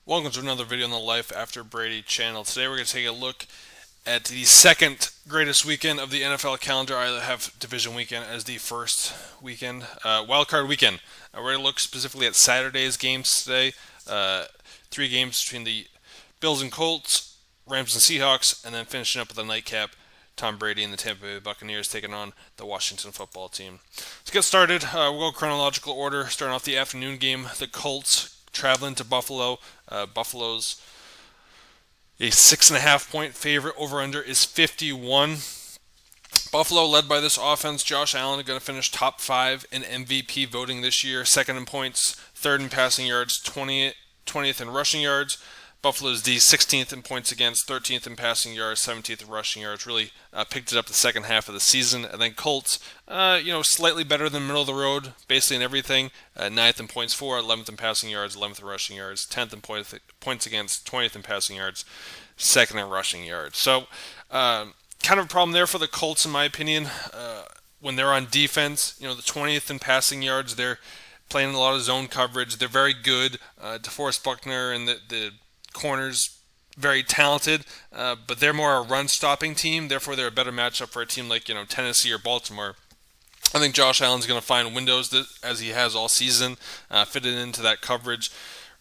Welcome to another video on the Life After Brady channel. Today we're going to take a look at the second greatest weekend of the NFL calendar. I have division weekend as the first weekend, wildcard weekend. We're going to look specifically at Saturday's games today. Three games between the Bills and Colts, Rams and Seahawks, and then finishing up with a nightcap, Tom Brady and the Tampa Bay Buccaneers taking on the Washington football team. Let's get started. We'll go chronological order, starting off the afternoon game. The Colts traveling to Buffalo. Buffalo's a 6.5 point favorite. Over-under is 51. Buffalo, led by this offense, Josh Allen, going to finish top 5 in MVP voting this year. Second in points, third in passing yards, 20th in rushing yards. Buffalo's the 16th in points against, 13th in passing yards, 17th in rushing yards. Really picked it up the second half of the season. And then Colts, slightly better than middle of the road, basically in everything. 9th in points for, 11th in passing yards, 11th in rushing yards, 10th in points against, 20th in passing yards, 2nd in rushing yards. So, kind of a problem there for the Colts, in my opinion. When they're on defense, the 20th in passing yards, they're playing a lot of zone coverage. They're very good. DeForest Buckner and the corners, very talented, but they're more a run-stopping team. Therefore, they're a better matchup for a team like Tennessee or Baltimore. I think Josh Allen's going to find windows as he has all season, fitted into that coverage.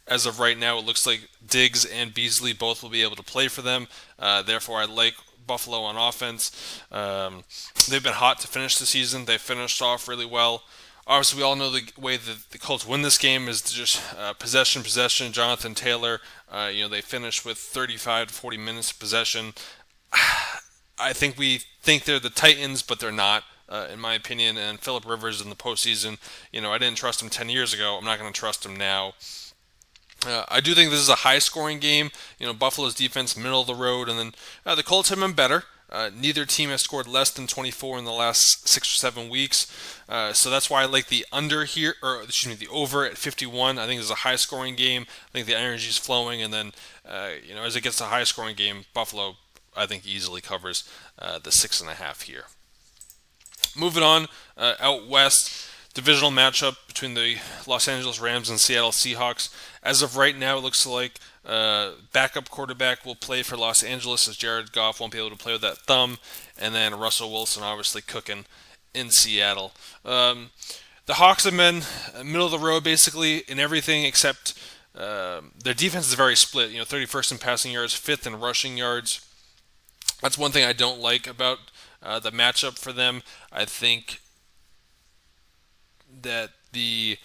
As of right now, it looks like Diggs and Beasley both will be able to play for them. Therefore, I like Buffalo on offense. They've been hot to finish the season. They finished off really well. Obviously, we all know the way that the Colts win this game is just possession. Jonathan Taylor, they finish with 35 to 40 minutes of possession. I think we think they're the Titans, but they're not, in my opinion. And Phillip Rivers in the postseason, I didn't trust him 10 years ago. I'm not going to trust him now. I do think this is a high-scoring game. Buffalo's defense, middle of the road, and then the Colts have been better. Neither team has scored less than 24 in the last 6 or 7 weeks. So that's why I like the under here, the over at 51. I think it's a high-scoring game. I think the energy is flowing, and then, as it gets to a high-scoring game, Buffalo, I think, easily covers the 6.5 here. Moving on, out west, divisional matchup between the Los Angeles Rams and Seattle Seahawks. As of right now, it looks like backup quarterback will play for Los Angeles as Jared Goff won't be able to play with that thumb, and then Russell Wilson obviously cooking in Seattle. The Hawks have been middle of the road basically in everything except their defense is very split. 31st in passing yards, 5th in rushing yards. That's one thing I don't like about the matchup for them. I think that the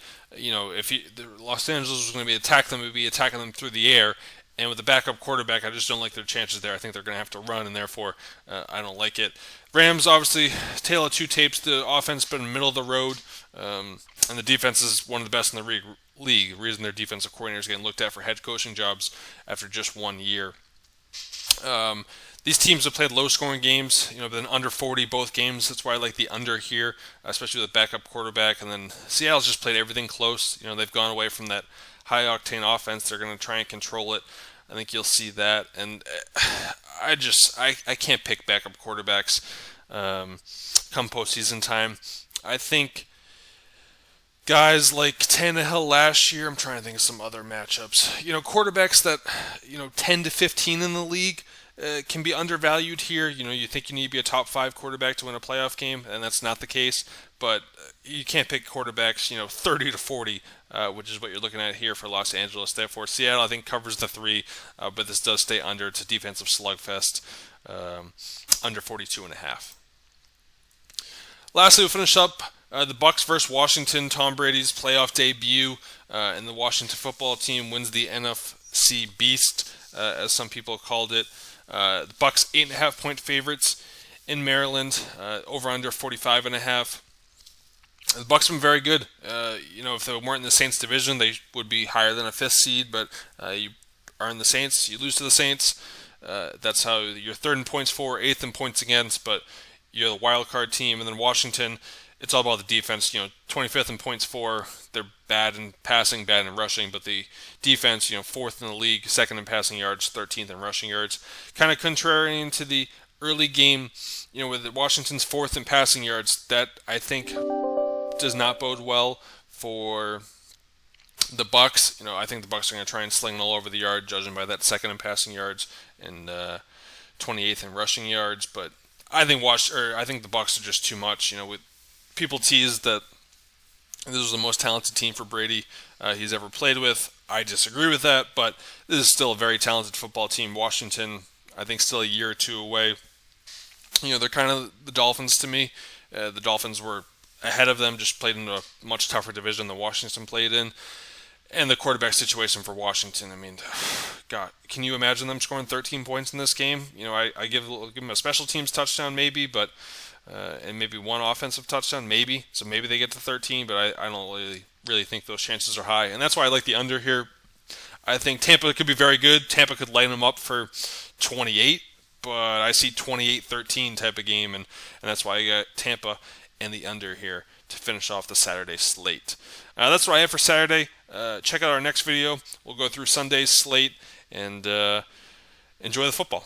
Los Angeles was going to be attacking them, it would be attacking them through the air. And with the backup quarterback, I just don't like their chances there. I think they're going to have to run, and therefore I don't like it. Rams, obviously, tale of two tapes. The offense has been middle of the road, and the defense is one of the best in the league. The reason their defensive coordinator is getting looked at for head coaching jobs after just 1 year. These teams have played low-scoring games, been under 40 both games. That's why I like the under here, especially with backup quarterback. And then Seattle's just played everything close. They've gone away from that high-octane offense. They're going to try and control it. I think you'll see that. And I can't pick backup quarterbacks come postseason time. I think guys like Tannehill last year, I'm trying to think of some other matchups. Quarterbacks that, 10 to 15 in the league, can be undervalued here. You think you need to be a top 5 quarterback to win a playoff game, and that's not the case. But you can't pick quarterbacks, 30 to 40, which is what you're looking at here for Los Angeles. Therefore, Seattle, I think, covers the 3, but this does stay under. It's a defensive slugfest, under 42.5. Lastly, we'll finish up the Bucs versus Washington. Tom Brady's playoff debut, and the Washington football team wins the NFC Beast, as some people called it. The Bucs 8.5 point favorites in Maryland, over under 45.5. The Bucs have been very good. If they weren't in the Saints division, they would be higher than a 5th seed. But you are in the Saints, you lose to the Saints. That's how you're 3rd in points for, 8th in points against. But you're the wild card team, and then Washington. It's all about the defense. 25th in points for. They're bad in passing, bad in rushing, but the defense, 4th in the league, 2nd in passing yards, 13th in rushing yards. Kind of contrarian to the early game, with Washington's 4th in passing yards. That I think does not bode well for The Bucks, I think the Bucks are going to try and sling it all over the yard, judging by that second in passing yards and 28th in rushing yards. But I think the Bucks are just too much. With people tease that this was the most talented team for Brady he's ever played with. I disagree with that, but this is still a very talented football team. Washington, I think, still a year or two away. They're kind of the Dolphins to me. The Dolphins were ahead of them, just played in a much tougher division than Washington played in. And the quarterback situation for Washington, I mean, God, can you imagine them scoring 13 points in this game? I give them a special teams touchdown maybe, but and maybe one offensive touchdown maybe. So maybe they get to 13, but I don't really think those chances are high. And that's why I like the under here. I think Tampa could be very good. Tampa could line them up for 28, but I see 28-13 type of game, and that's why I got Tampa and the under here to finish off the Saturday slate. That's what I have for Saturday. Check out our next video. We'll go through Sunday's slate and enjoy the football.